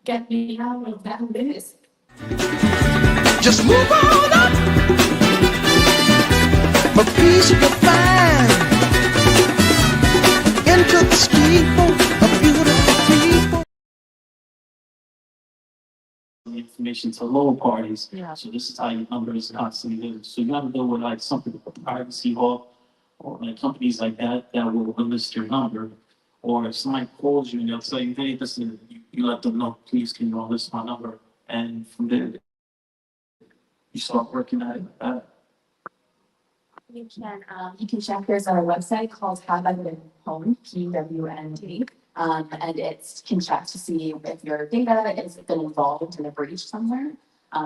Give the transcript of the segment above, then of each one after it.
Get me out of that mess. Just move on up. A piece of your mind into the steeple of beautiful people. Information to lower parties. Yeah. So this is how your number is constantly used. So you have to deal with like something like privacy law or like companies like that that will list your number. Or if somebody calls you and they'll say, hey, listen, you let them know, please can you list my number? And from there, you start working at it like that. You can check. There's a website called Have I Been Pwned, PWND, and it can check to see if your data has been involved in a breach somewhere.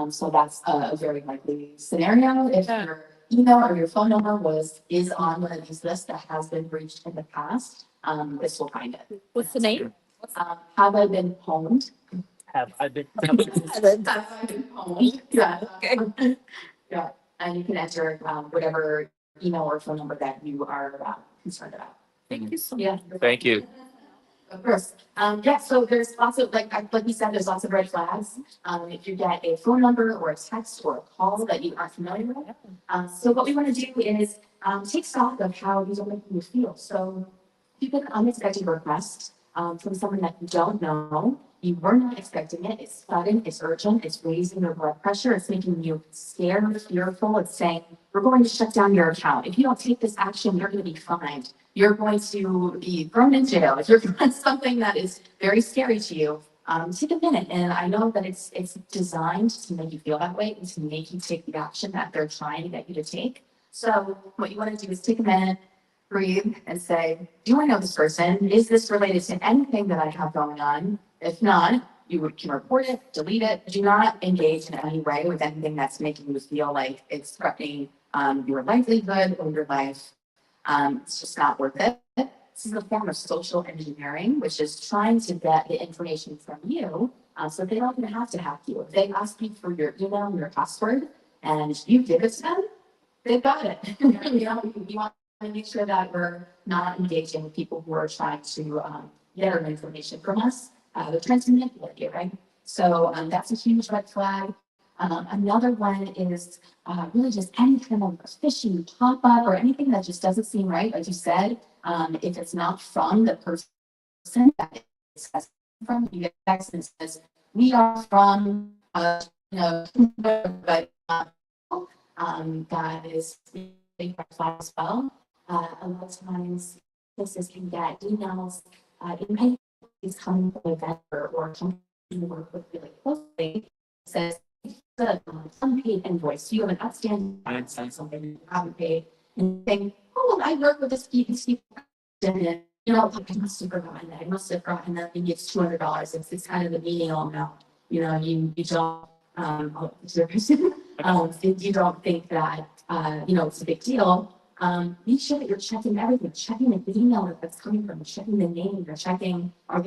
So that's a very likely scenario. If your email or your phone number is on one of these lists that has been breached in the past, this will find it. What's the name? Have I Been Pwned? Have I been? Have I Been Pwned? Yeah. Okay. Yeah, and you can enter whatever email or phone number that you are concerned about. Thank you so much. Yeah, Thank you. of course. Yeah, so there's lots of, like you said, there's lots of red flags. If you get a phone number or a text or a call that you aren't familiar with. So what we want to do is take stock of how these are making you feel. So if you get an unexpected request from someone that you don't know, you were not expecting it, it's sudden, it's urgent, it's raising your blood pressure, it's making you scared, fearful, it's saying, we're going to shut down your account. If you don't take this action, you're going to be fined. You're going to be thrown in jail. If you're doing something that is very scary to you, take a minute. And I know that it's designed to make you feel that way and to make you take the action that they're trying to get you to take. So what you want to do is take a minute, breathe, and say, do I know this person? Is this related to anything that I have going on? If not, you can report it, delete it. Do not engage in any way with anything that's making you feel like it's threatening your livelihood or your life. It's just not worth it. This is a form of social engineering, which is trying to get the information from you so they don't even have to hack you. If they ask you for your email and your password and you give it to them, they've got it. You want to make sure that we're not engaging with people who are trying to get our information from us. They're trying to manipulate you, right? So that's a huge red flag. Another one is really just any kind of phishing pop-up or anything that just doesn't seem right. Like you said, if it's not from the person that it's from, you get a text and says, we are from, but that is really red flag as well. A lot of times, places can get emails, is coming from a vendor or a company you work with really closely, says the unpaid invoice. You have an outstanding balance on something you haven't paid, and think, oh, I work with this people, and I must have forgotten that. I must have forgotten that. Maybe it's $200. It's kind of the menial amount. You don't you don't think that it's a big deal. Make sure that you're checking everything, checking the email that's coming from, checking the name, you're checking are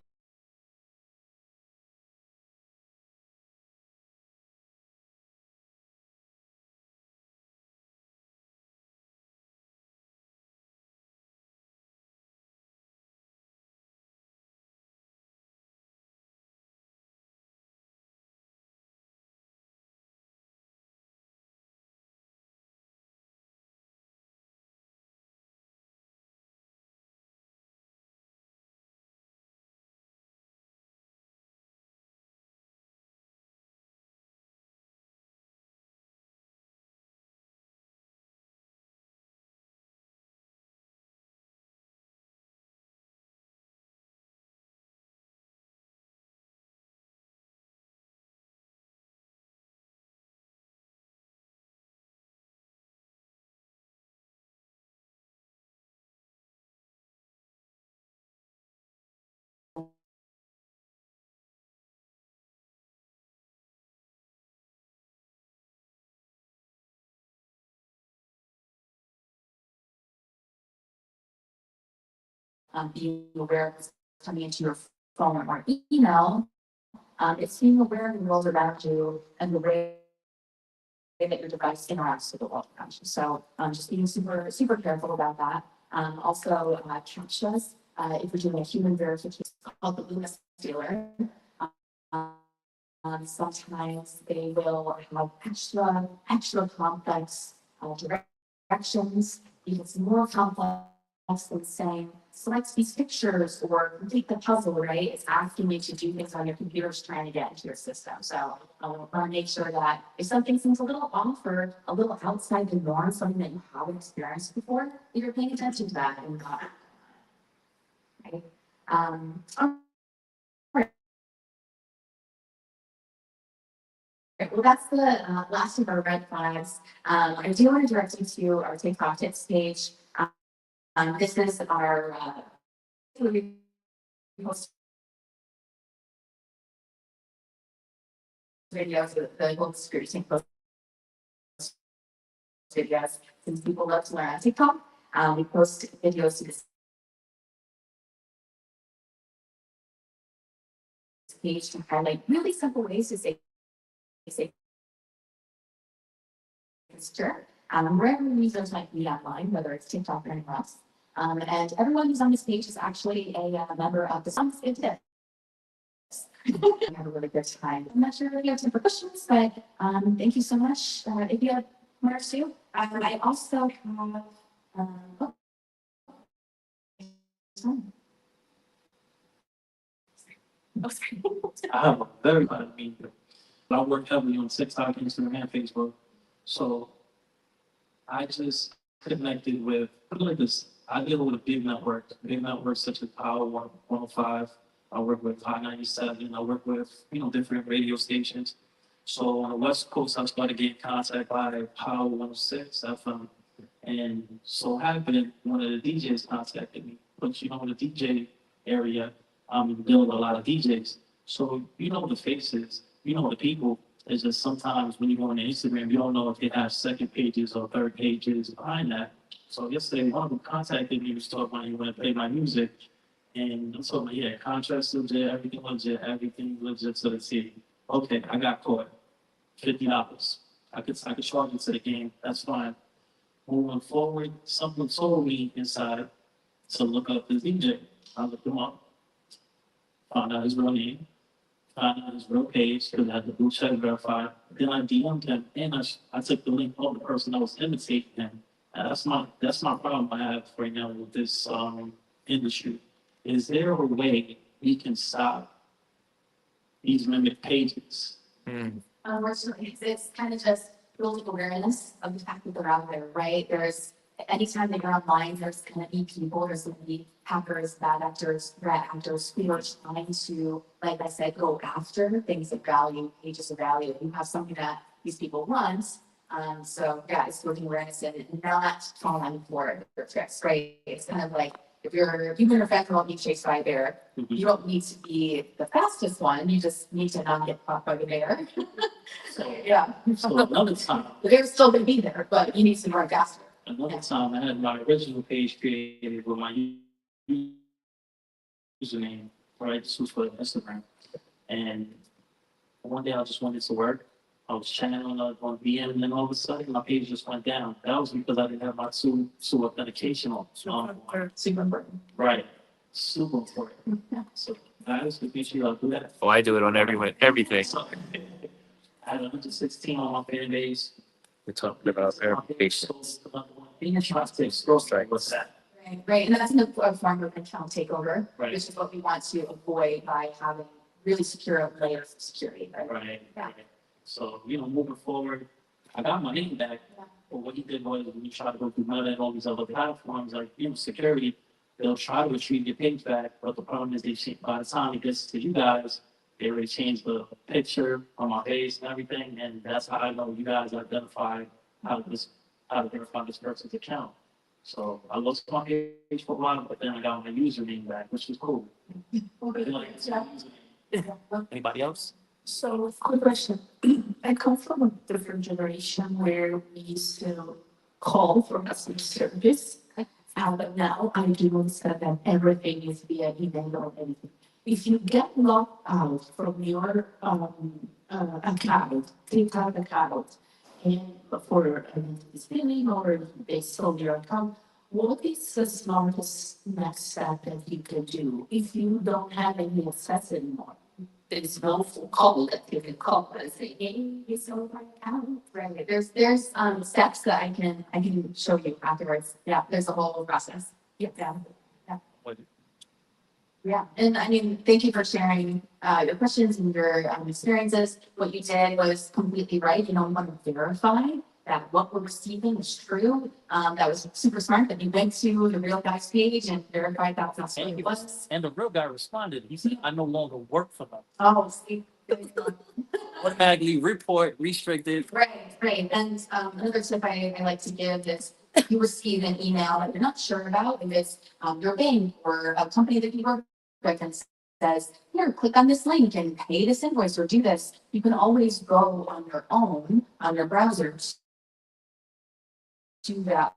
being aware of what's coming into your phone or email. It's being aware of the world around you and the way that your device interacts with the world around you. So just being super, super careful about that. Also, captchas. If you're doing a human verification, it's called the Luna Stealer. Sometimes they will have extra complex directions. If it's more complex than saying, select these pictures or complete the puzzle, right? It's asking you to do things on your computer, trying to get into your system. So I want to make sure that if something seems a little off or a little outside the norm, something that you haven't experienced before, that you're paying attention to that and not, right? All right. Well, that's the last of our red flags. I do want to direct you to our TikTok tips page. This is our we post videos, the whole security post videos, since people love to learn on TikTok. We post videos to this page to highlight really simple ways to say sure. Wherever users might be online, whether it's TikTok or anywhere else. And everyone who's on this page is actually a member of the Songs Good Tips. We have a really good time. I'm not sure if you have time for questions, but thank you so much. If you have one or two, I also have. Oh, sorry. Oh, sorry. I have a very bad mean, but I work heavily on TikTok, Instagram, and Facebook. So I just connected with, put it like this, I deal with a big networks such as Power 105. I work with Hot 97. I work with, different radio stations. So on the West Coast, I started getting contact by Power 106 FM. And so happened, one of the DJs contacted me. But in the DJ area, I'm dealing with a lot of DJs. So you know the faces, you know the people. It's just sometimes when you go on Instagram, you don't know if they have second pages or third pages behind that. So yesterday, one of them contacted me, was talking about, you want to play my music. And I'm talking, yeah, contracts legit, everything legit to the T. Okay, I got caught. $50. I could charge it to the game. That's fine. Moving forward, something told me inside to look up this DJ. I looked him up, found out his real name, found out his real page, because I had the blue check verified. Then I DM'd him, and I took the link of the person that was imitating him. And that's my problem I have right now with this industry. Is there a way we can stop these mimic pages? Unfortunately, it's kind of just building awareness of the fact that they're out there, right? Anytime that you're online, there's going to be people, there's going to be hackers, bad actors, threat actors who are trying to, like I said, go after things of value, pages of value. You have something that these people want. So yeah, it's building awareness and not falling for their tricks, right? It's kind of like if you've been a friend who won't be chased by a bear, you don't need to be the fastest one. You just need to not get caught by the bear. So yeah. So another time, The bear's still going to be there, but you need to run faster. another time I had my original page created with my username, right? This was for Instagram. And one day I just wanted to work. I was chatting on VM, and then all of a sudden my page just went down. That was because I didn't have my two authentication on. Super important. Right. Super important. So guys, if you should do that. Oh, I do it on everything. So, I had 116 on my fan base. We're talking about verification. Being a trusted scroll strike, what's that? Right. And that's a form of account takeover, Right. which is what we want to avoid by having really secure layers of security. Right. Right. Yeah. Right. So, moving forward, I got my name back. Yeah. But what he did was when you try to go through Meta and all these other platforms, like, security, they'll try to retrieve your page back. But the problem is by the time it gets to you guys, they already changed the picture on my page and everything. And that's how I know you guys identify how to verify this person's account. So I lost my page for a while, but then I got my username back, which was cool. Anybody else? So, quick question. I come from a different generation where we used to call for customer service. But now I do instead that everything is via email or anything. If you get locked out from your account, TikTok account, and for stealing or they stole your account, what is the smartest next step that you can do if you don't have any access anymore? there's no full call that they can call and say, hey, it's so right out. Right, there's steps that I can show you afterwards. Yeah, there's a whole process. Yeah. Yeah, and I mean, thank you for sharing your questions and your experiences. What you did was completely right. You know, we want to verify that what we're receiving is true. That was super smart that you went to the real guy's page and verified that that's what And, it was. and the real guy responded. He said, I no longer work for them. Oh, see. Automatically report restricted. Right. And another tip I like to give is if you receive an email that you're not sure about, if it's your bank or a company that you work with and says, here, click on this link and pay this invoice or do this, you can always go on your own, on your browser to that.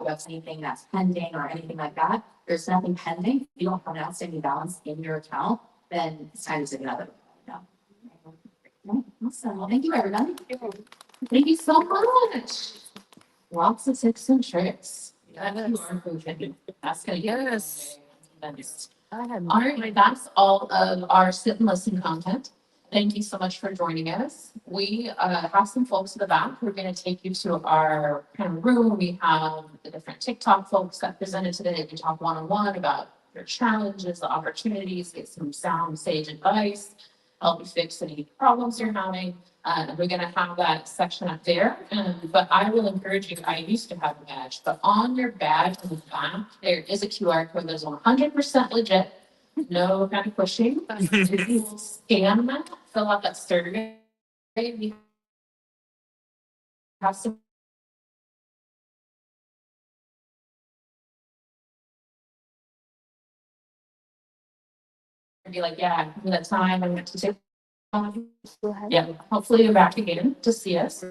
That's anything that's pending or anything like that. There's nothing pending. If you don't have an outstanding balance in your account, then it's time to take another. No. Awesome. Well, thank you, everybody. Thank you so much. Lots of tips and tricks. That you are improving. That's gonna be. Yes. All right, that's all of our sit and listen content. Thank you so much for joining us. We have some folks in the back who are going to take you to our kind of room. We have the different TikTok folks that presented today. They can talk one-on-one about their challenges, the opportunities, get some sound sage advice, help you fix any problems you're having. We're going to have that section up there. But I will encourage you, I used to have a badge, but on your badge on the back, there is a QR code that's 100% legit. No kind of pushing. If you scan that, fill out that survey, you have some. Be like, yeah, give me that time I went to take. Yeah, hopefully you're back again to see us.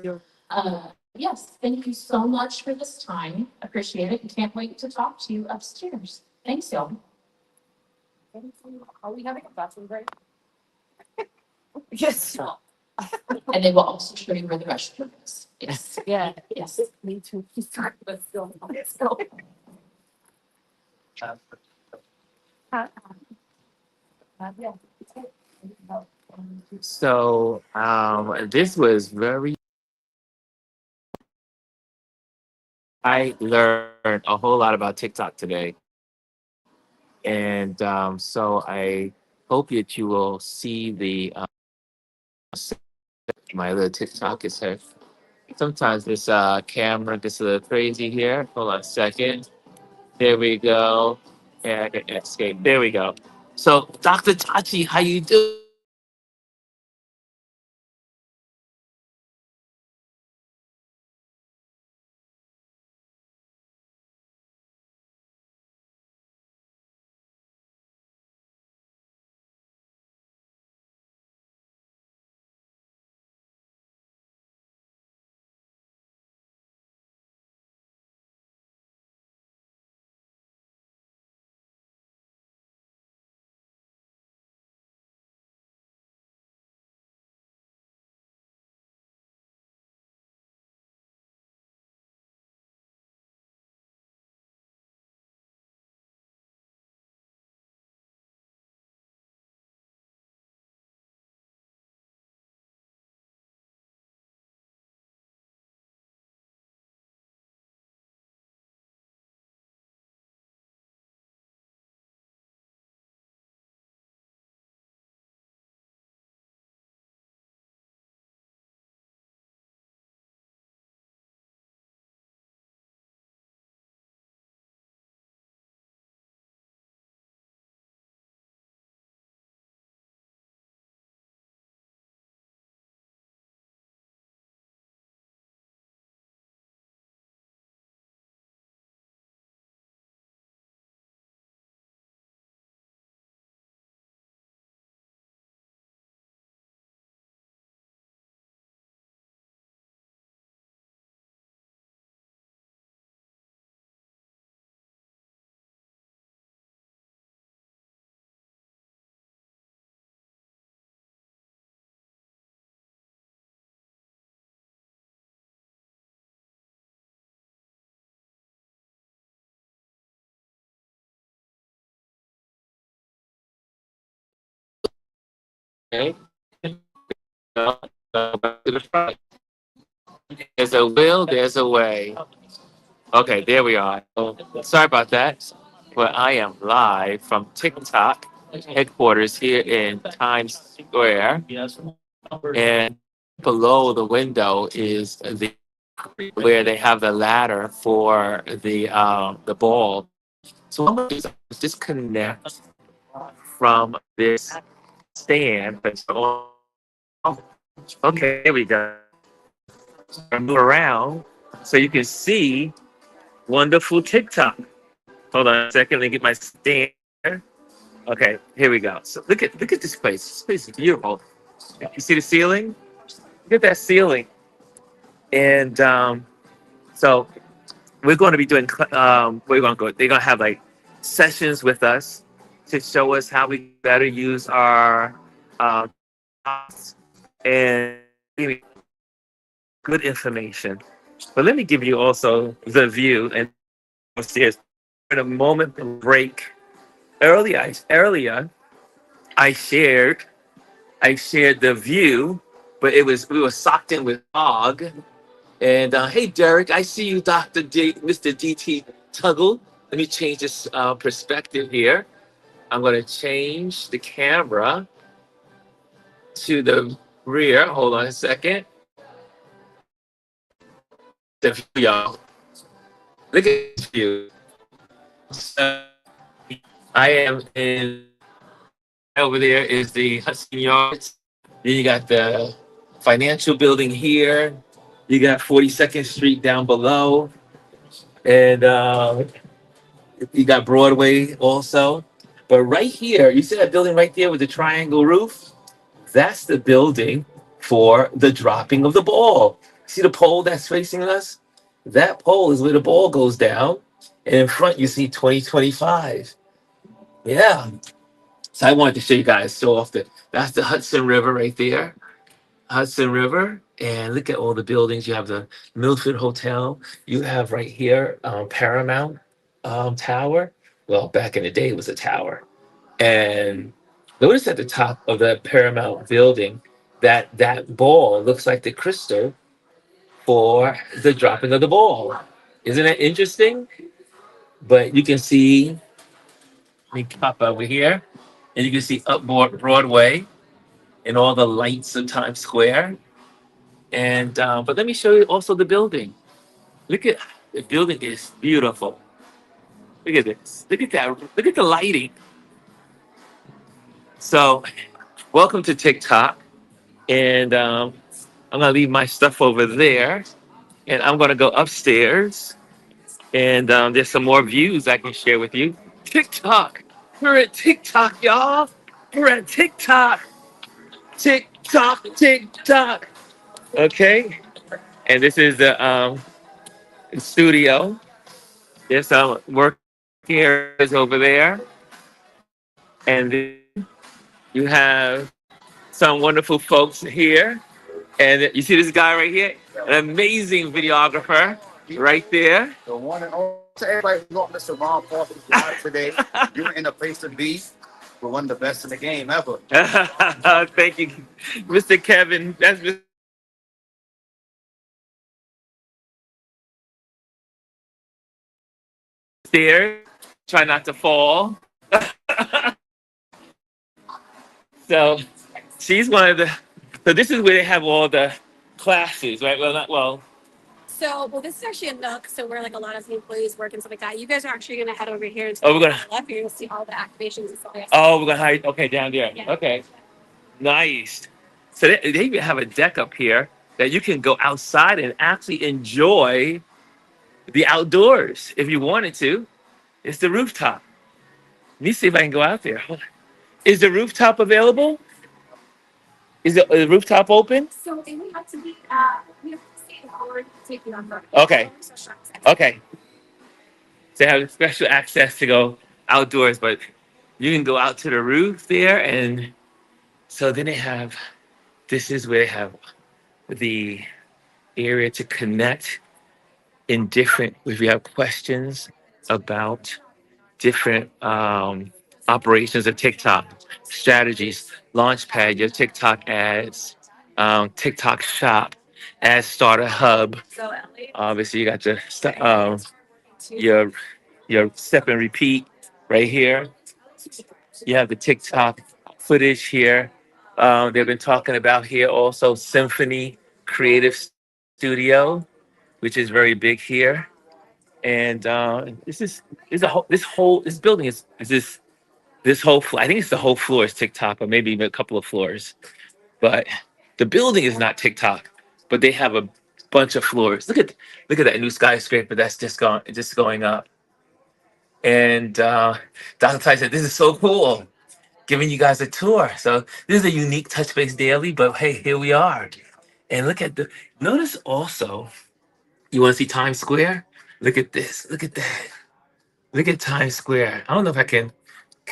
Yes, thank you so much for this time. Appreciate it. And can't wait to talk to you upstairs. Thanks, y'all. Are we having a bathroom break? Yes. And they will also show you where the restroom is. Yes. Yeah. Yes. Me too. Let's go. Let's go. Yeah. So this was very. I learned a whole lot about TikTok today, and so I hope that you will see the my little TikTok is here. Sometimes this camera gets a little crazy here. Hold on a second. There we go. And I can escape. There we go. So, Dr. Tachi, how you doing? Okay. Go back to the front. There's a will, there's a way. Okay, there we are. Oh, sorry about that, but I am live from TikTok headquarters here in Times Square, Yes. and below the window is the where they have the ladder for the ball. So I'm going to disconnect from this stand. Okay, here we go. Move around so you can see wonderful TikTok. Hold on a second, let me get my stand. Okay, here we go. So look at this place. This place is beautiful. You see the ceiling? Look at that ceiling. And so we're going to be doing. We're going to go. They're going to have like sessions with us to show us how we better use our and give me good information. But let me give you also the view and upstairs. In a moment of break, earlier I shared the view, but we were socked in with fog. And hey, Derek, I see you, Mr. DT Tuggle. Let me change this perspective here. I'm going to change the camera to the rear. Hold on a second. The view, y'all. Look at this view. So, I am in. Over there is the Hudson Yards. Then you got the financial building here. You got 42nd Street down below. And you got Broadway also. But right here, you see that building right there with the triangle roof? That's the building for the dropping of the ball. See the pole that's facing us? That pole is where the ball goes down. And in front, you see 2025. Yeah. So I wanted to show you guys so often. That's the Hudson River right there. Hudson River. And look at all the buildings. You have the Milford Hotel. You have right here Paramount Tower. Well, back in the day, it was a tower. And notice at the top of the Paramount building that ball looks like the crystal for the dropping of the ball. Isn't that interesting? But you can see, let me pop over here, and you can see up Broadway and all the lights of Times Square. And but let me show you also the building. Look at the building is beautiful. Look at this. Look at that. Look at the lighting. So, welcome to TikTok, and I'm gonna leave my stuff over there, and I'm gonna go upstairs, and there's some more views I can share with you. TikTok. We're at TikTok, y'all. We're at TikTok. TikTok. TikTok. Okay. And this is the studio. There's some work areas over there. And then you have some wonderful folks here. And you see this guy right here? An amazing videographer right there. The one and only. To everybody who got Mr. Ron Foster live today, you're in a place to be. We're one of the best in the game ever. Thank you, Mr. Kevin. That's Mr. Stairs. Try not to fall. So she's one of the. So this is where they have all the classes, right? Well, not well. So, this is actually a Nook, so where like a lot of the employees work and stuff like that. You guys are actually going to head over here and Oh, we're gonna. left here. You'll see all the activations and stuff like that. Oh, we're gonna hide. Okay, down there. Yeah. Okay, nice. So they even have a deck up here that you can go outside and actually enjoy the outdoors if you wanted to. It's the rooftop. Let me see if I can go out there. Hold on. Is the rooftop available? Is the rooftop open? So, we have to be, we have to stay forward, take the number. Okay. Okay. They have special access to go outdoors, but you can go out to the roof there. And so then they have, this is where they have the area to connect if you have questions about different operations of TikTok, strategies, Launchpad, your TikTok ads, TikTok Shop, Ad Starter Hub. Obviously, you got your your step and repeat right here. You have the TikTok footage here. They've been talking about here also Symphony Creative Studio, which is very big here. And this is a whole this building is this whole I think it's the whole floor is TikTok, or maybe even a couple of floors. But the building is not TikTok, but they have a bunch of floors. Look at that new skyscraper that's just going up. And Dr. Ty said, "This is so cool, giving you guys a tour." So this is a unique Touch Base Daily, but hey, here we are. And notice also, you want to see Times Square? Look at this. Look at that. Look at Times Square. I don't know if I can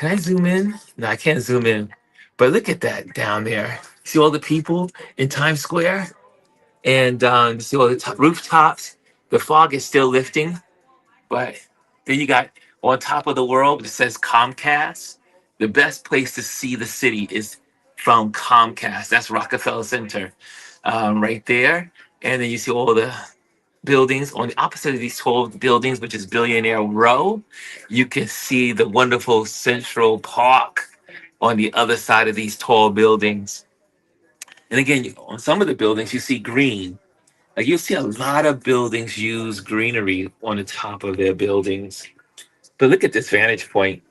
I zoom in? No, I can't zoom in. But look at that down there. See all the people in Times Square? And you see all the rooftops. The fog is still lifting, but then you got on top of the world, it says Comcast. The best place to see the city is from Comcast. That's Rockefeller Center right there. And then you see all the buildings on the opposite of these tall buildings, which is Billionaire Row. You can see the wonderful Central Park on the other side of these tall buildings. And again, on some of the buildings, you see green. Like you'll see a lot of buildings use greenery on the top of their buildings. But look at this vantage point.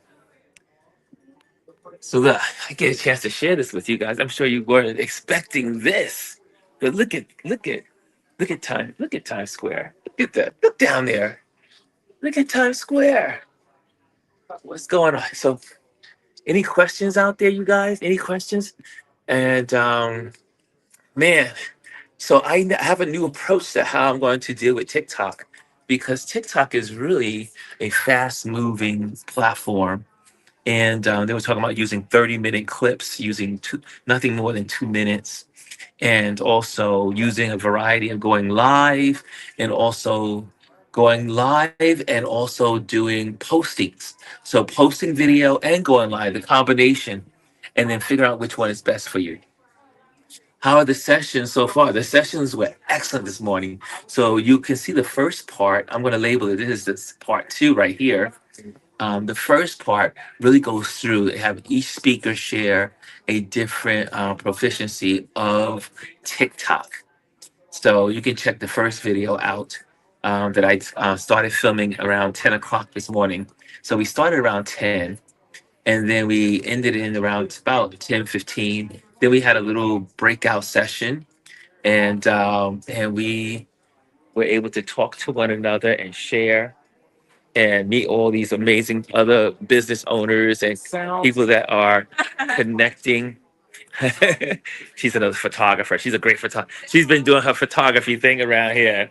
So look, I get a chance to share this with you guys. I'm sure you weren't expecting this, but look at Times Square. Look at that. Look down there. Look at Times Square. What's going on? So, any questions out there, you guys? Any questions? And man, so have a new approach to how I'm going to deal with TikTok, because TikTok is really a fast-moving platform. And they were talking about using 30-minute clips, using nothing more than 2 minutes, and also using a variety of going live, and also doing postings. So posting video and going live, the combination, and then figure out which one is best for you. How are the sessions so far? The sessions were excellent this morning. So you can see the first part. I'm going to label it. This part 2 right here. The first part really goes through. They have each speaker share a different proficiency of TikTok. So you can check the first video out that I started filming around 10 o'clock this morning. So we started around 10, and then we ended in around about 10:15. Then we had a little breakout session, and we were able to talk to one another and share and meet all these amazing other business owners and people that are connecting. She's another photographer. She's a great photographer. She's been doing her photography thing around here.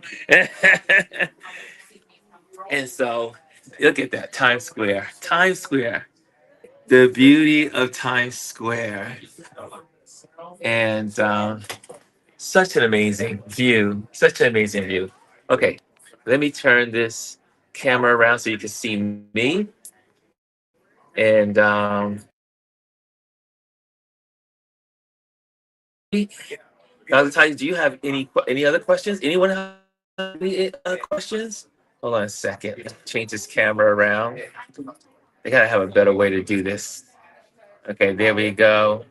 And so look at that, Times Square. Times Square. The beauty of Times Square. And such an amazing view. Such an amazing view. Okay, let me turn this camera around so you can see me. And Dr. Ty, do you have any other questions? Anyone have any questions? Hold on a second. Let's change this camera around. I gotta have a better way to do this. Okay, there we go.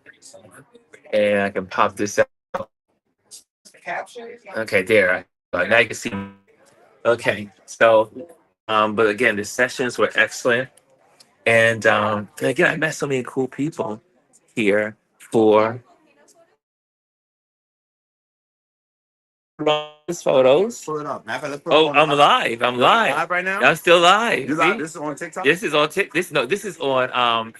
And I can pop this out. Okay, there. Now you can see. Okay, so, but again, the sessions were excellent. And again, I met so many cool people here for photos. Pull it up. Matter of fact, let's put it Oh, on I'm live. I'm live. live right now. I'm still live. You live? See? This is on TikTok. This is on this is on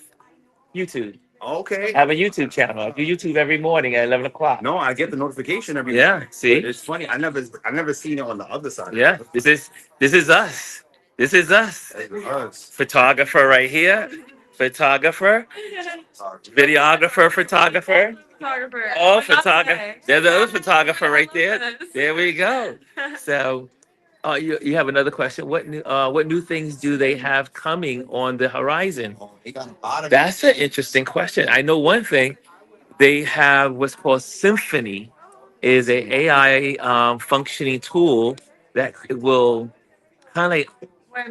YouTube. Okay. I have a YouTube channel. I do YouTube every morning at 11 o'clock. No, I get the notification every. Yeah, see? It's funny. I never seen it on the other side. Yeah, this is us. This is us. Us. Photographer right here. Photographer. Videographer, photographer. Photographer. Oh, photographer. There's another photographer right there. There we go. So You have another question. What new things do they have coming on the horizon? That's an interesting question. I know one thing. They have what's called Symphony, is a AI functioning tool that will kind of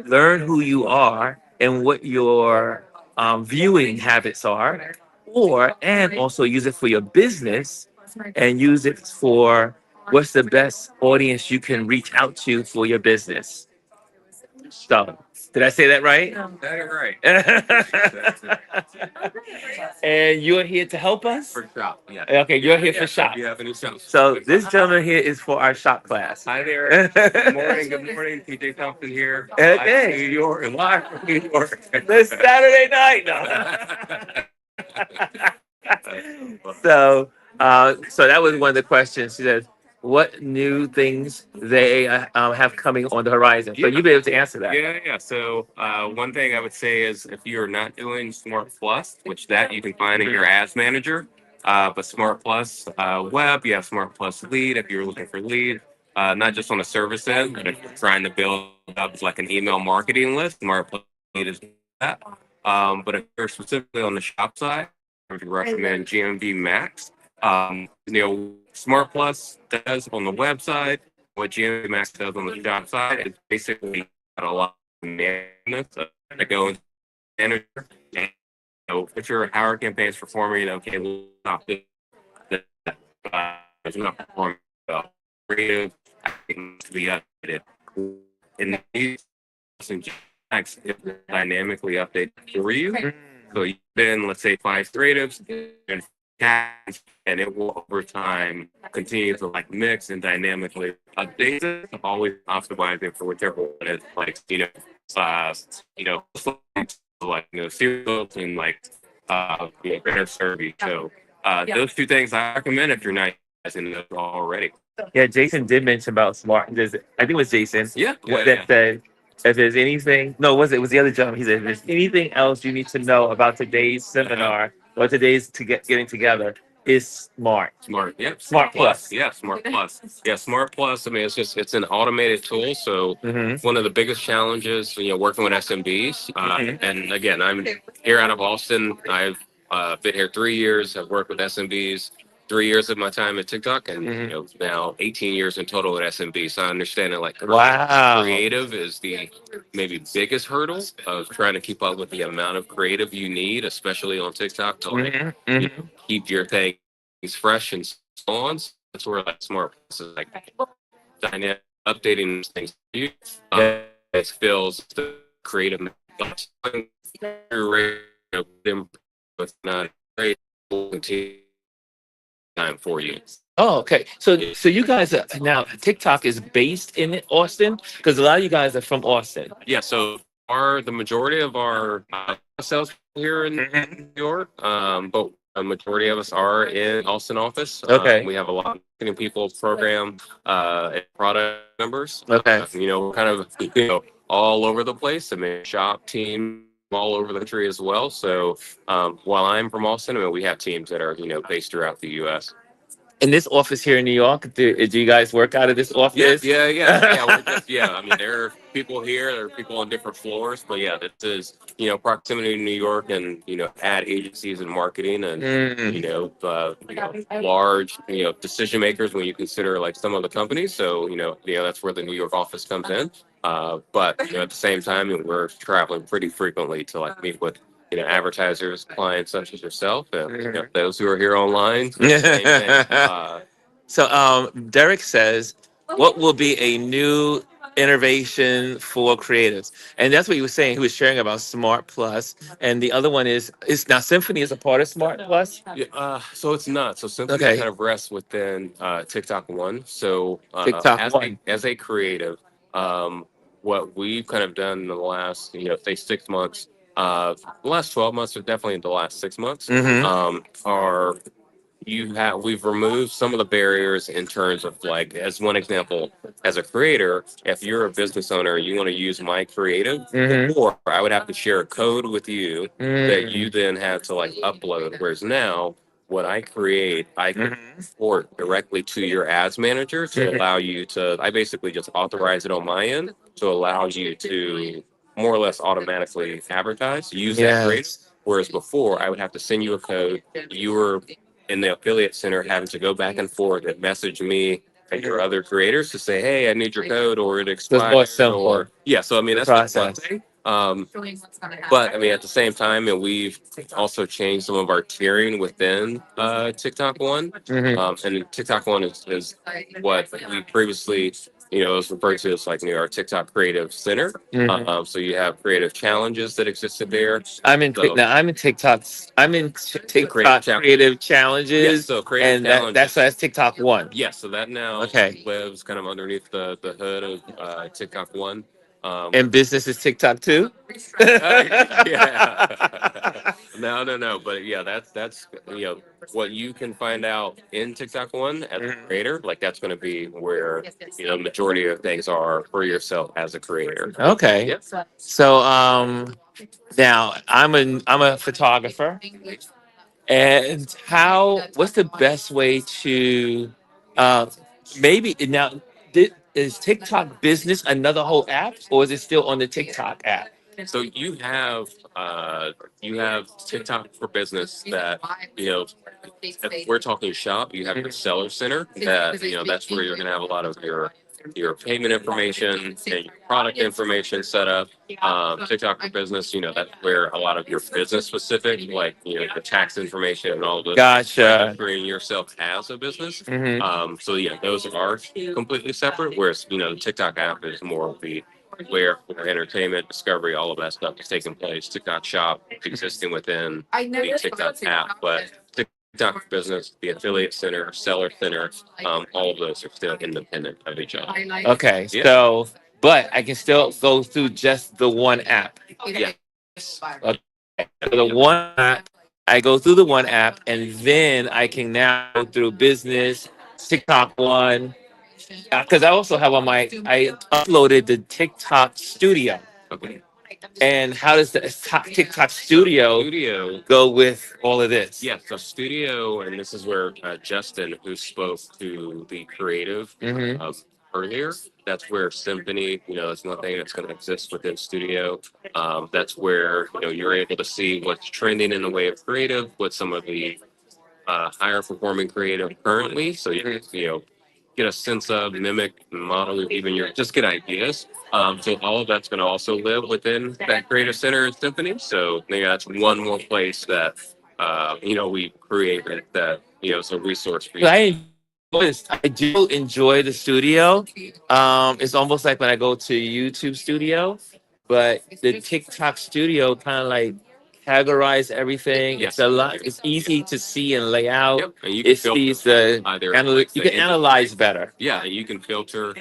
learn who you are and what your viewing habits are, or and also use it for your business and use it for what's the best audience you can reach out to for your business. So, did I say that right? And you're here to help us? For shop, yeah. Okay, you're here for shop. You have a new shop. So this gentleman here is for our shop class. Hi there. Good morning. Good morning. PJ Thompson here. Okay. Live from New York. Live from New York. This Saturday night. No. So that was one of the questions. She said, "What new things they have coming on the horizon?" So you'll be able to answer that. Yeah. So one thing I would say is if you're not doing Smart Plus, which that you can find in your ads manager, but Smart Plus web, you have Smart Plus lead if you're looking for lead, not just on the service end, but if you're trying to build up like an email marketing list, Smart Plus lead is that. But if you're specifically on the shop side, I would recommend GMV Max. Smart Plus does on the website, what GMV Max does on the shop side is basically got a lot of management that go into manager. And, if your hour campaign is performing, okay, we'll stop this. It's not performing well. Creative acting to be updated. And these Max is dynamically updated for you. So you put in, let's say, 5 creatives and it will over time continue to like mix and dynamically update it, always optimizing for whichever one is like, cereals and like better serving. So those two things I recommend if you're not using those already. Yeah, Jason did mention about smart. I think it was Jason. Yeah. That said, if there's anything, no, it was the other gentleman. He said, if there's anything else you need to know about today's seminar or today's getting together, is smart. Yep. Smart Plus. Yeah, Smart Plus. Yeah, Smart Plus. I mean, it's an automated tool. So one of the biggest challenges, working with SMBs. And again, I'm here out of Austin. I've been here 3 years. I've worked with SMBs. 3 years of my time at TikTok, and now 18 years in total at SMB. So I understand that creative is the maybe biggest hurdle of trying to keep up with the amount of creative you need, especially on TikTok, to keep your things fresh and so on. So that's where like Smart Plus is like dynamic updating things for you. It fills the creative with not great will continue time for you. Oh, okay. So you guys are now TikTok is based in Austin because a lot of you guys are from Austin. Yeah. So the majority of our sales here in New York, but a majority of us are in Austin office. Okay. We have a lot of marketing people, program, and product members. Okay. Kind of all over the place. I mean, shop team all over the country as well. So while I'm from Austin, we have teams that are based throughout the U.S. In this office here in New York, do you guys work out of this office? Yeah. I mean, there are people here, there are people on different floors, but yeah, this is proximity to New York, and ad agencies and marketing, and large decision makers when you consider like some of the companies. So that's where the New York office comes in. But at the same time, we're traveling pretty frequently to like meet with advertisers, clients such as yourself, and those who are here online. Same thing. So Derek says, what will be a new innovation for creatives? And that's what he was saying. He was sharing about Smart Plus, and the other one is now Symphony is a part of Smart Plus. Yeah, so it's not. So Symphony kind of rests within TikTok One. So TikTok One. As a creative, what we've kind of done in the last say 6 months. The last 12 months, or definitely in the last 6 months, we've removed some of the barriers in terms of like, as one example, as a creator, if you're a business owner and you want to use my creative, or I would have to share a code with you that you then had to like upload. Whereas now when I create, I can report directly to your ads manager to allow you to. I basically just authorize it on my end to allow you to more or less automatically advertise, use that creative. Yes. Whereas before, I would have to send you a code. You were in the affiliate center having to go back and forth and message me and your other creators to say, "Hey, I need your code," or it So it's more expired. simple. Or yeah, so I mean The that's one process. thing. But I mean, at the same time, and we've also changed some of our tiering within TikTok One. And TikTok One is what we previously, was referred to as like our TikTok Creative Center. So you have creative challenges that existed there. I'm in So now. I'm in TikToks. I'm in TikTok challenge. creative Yes, challenges, so creative and challenges. that's TikTok one. Yes, so that now Okay. lives kind of underneath the hood of TikTok One. And business is TikTok too. Yeah. No. But yeah, that's what you can find out in TikTok One as a creator. Like that's going to be where majority of things are for yourself as a creator. Okay. Yep. So now I'm a photographer, and what's the best way to uh maybe now is TikTok business another whole app, or is it still on the TikTok app? So you have TikTok for business that if we're talking shop, you have your seller center that that's where you're gonna have a lot of your payment information and your product information set up. TikTok for business, that's where a lot of your business specific, like the tax information and all the Gotcha. registering yourself as a business. Hmm. So yeah, those are completely separate. Whereas the TikTok app is more of the where entertainment, discovery, all of that stuff is taking place. TikTok Shop existing within the TikTok app, but TikTok business, the affiliate center, seller center, all of those are still independent of each other. Okay, Yeah. so but I can still go through just the one app. Yeah. Okay. So the one app, I go through the one app, and then I can now go through business, TikTok one, because I also have I uploaded the TikTok Studio. Okay. And how does the TikTok Studio Studio. go with all of this? Yeah, so studio, and this is where Justin, who spoke to the creative Mhm. earlier, that's where Symphony, is nothing that's going to exist within studio. That's where you're able to see what's trending in the way of creative, what some of the higher performing creative currently. So get a sense of, mimic, model, even just get ideas. So all of that's going to also live within that creative center and Symphony. So that's one more place that we created that is a resource for you. I do enjoy the studio. It's almost like when I go to YouTube Studio, but the TikTok Studio kind of like categorize everything. Yes. It's a lot. It's easy to see and lay out. Yep. And you can It filter sees the either you can analyze better. Yeah, you can filter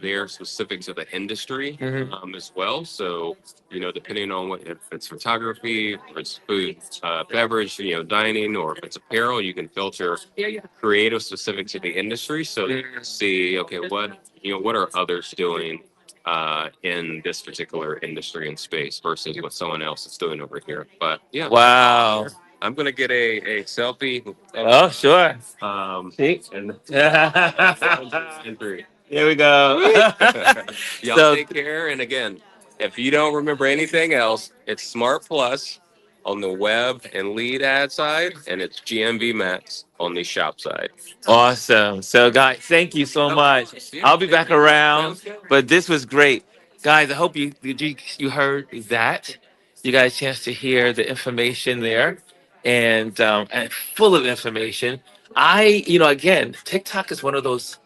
their specific to the industry as well. So, depending on if it's photography, or it's food, beverage, dining, or if it's apparel, you can filter creative specific to the industry. So you can see, okay, what are others doing in this particular industry and space versus what someone else is doing over here. But yeah. Wow. I'm gonna get a selfie. Oh, sure. See? And and three. Here we go. Y'all So take care. And again, if you don't remember anything else, it's Smart Plus on the web and lead ad side, and it's GMV Max on the shop side. awesome. So guys, thank you so much. I'll be back around, but this was great. Guys, I hope you heard that. You got a chance to hear the information there, and full of information. Again, TikTok is one of those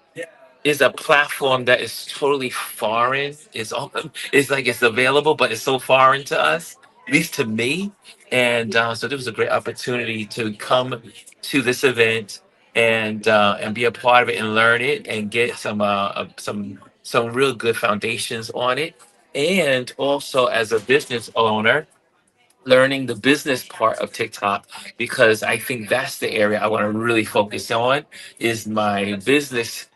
is a platform that is totally foreign. It's like it's available, but it's so foreign to us, at least to me. And so there was a great opportunity to come to this event and be a part of it and learn it and get some real good foundations on it. And also as a business owner, learning the business part of TikTok because I think that's the area I want to really focus on is my business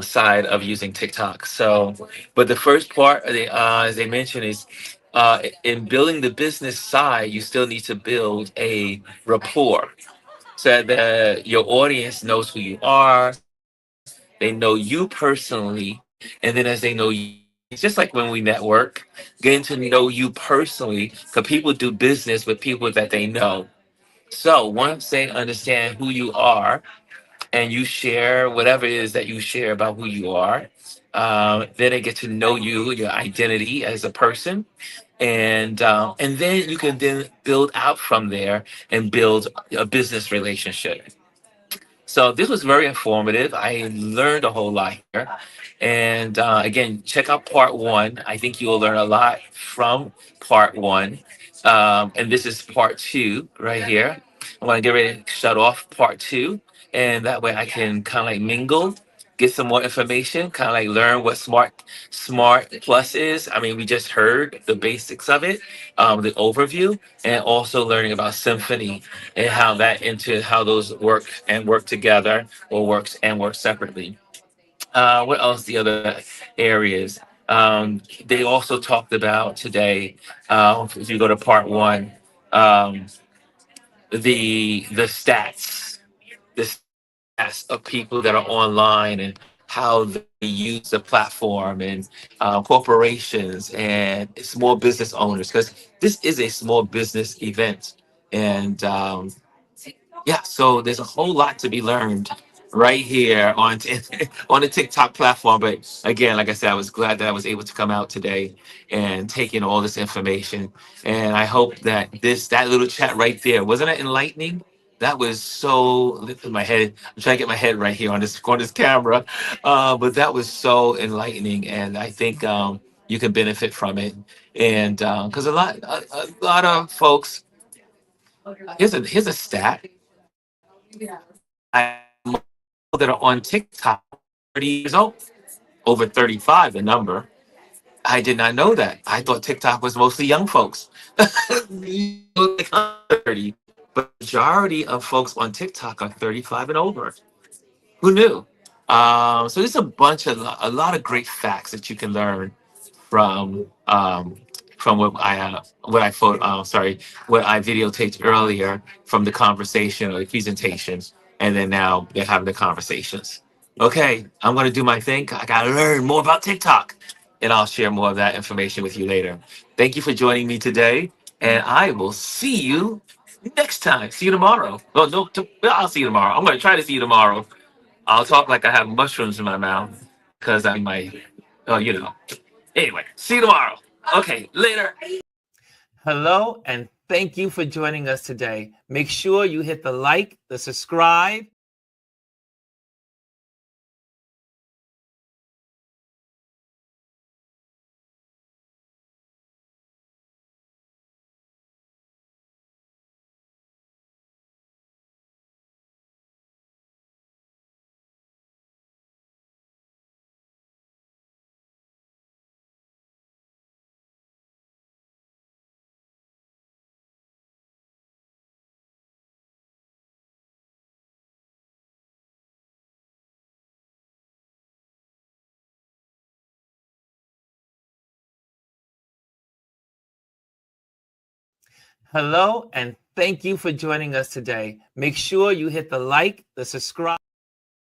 side of using TikTok. So, but the first part, as they mentioned, is in building the business side, you still need to build a rapport. so that your audience knows who you are. They know you personally, and then as they know you, it's just like when we network, getting to know you personally, because people do business with people that they know. So once they understand who you are, and you share whatever it is that you share about who you are, then they get to know you, your identity as a person, and then you can then build out from there and build a business relationship. So this was very informative. I learned a whole lot here. And again, check out part one. I think you will learn a lot from part one. And this is part two right here. I'm going to get ready to shut off part two. And that way I can kind of like mingle, get some more information, kind of like learn what smart plus is. I mean, we just heard the basics of it, the overview, and also learning about symphony and how that into how those work together or work separately. What else? The other areas. They also talked about today. If you go to part one, um, the stats, the stats of people that are online and how they use the platform and corporations and small business owners, because this is a small business event. And yeah, so there's a whole lot to be learned right here on on the TikTok platform. But again, like I said, I was glad that I was able to come out today and take in all this information. And I hope that that little chat right there, wasn't it enlightening? That was so lifting my head. I'm trying to get my head right here on this camera, but that was so enlightening, and I think you can benefit from it. And because a lot of folks, here's a stat. I that are on TikTok 30 years old, over 35, the number. I did not know that. I thought TikTok was mostly young folks. 30, but majority of folks on TikTok are 35 and over. Who knew? So there's a lot of great facts that you can learn from what I videotaped earlier from the conversation or the presentations, and then now they're having the conversations. Okay, I'm gonna do my thing. I gotta learn more about TikTok, and I'll share more of that information with you later. Thank you for joining me today, and I will see you next time. See you tomorrow. Oh, no, I'll see you tomorrow. I'm gonna try to see you tomorrow. I'll talk like I have mushrooms in my mouth because I might, oh, you know. Anyway, see you tomorrow. Okay, later. Hello, and thank you for joining us today. Make sure you hit the like, the subscribe. Hello, and thank you for joining us today. Make sure you hit the like, the subscribe.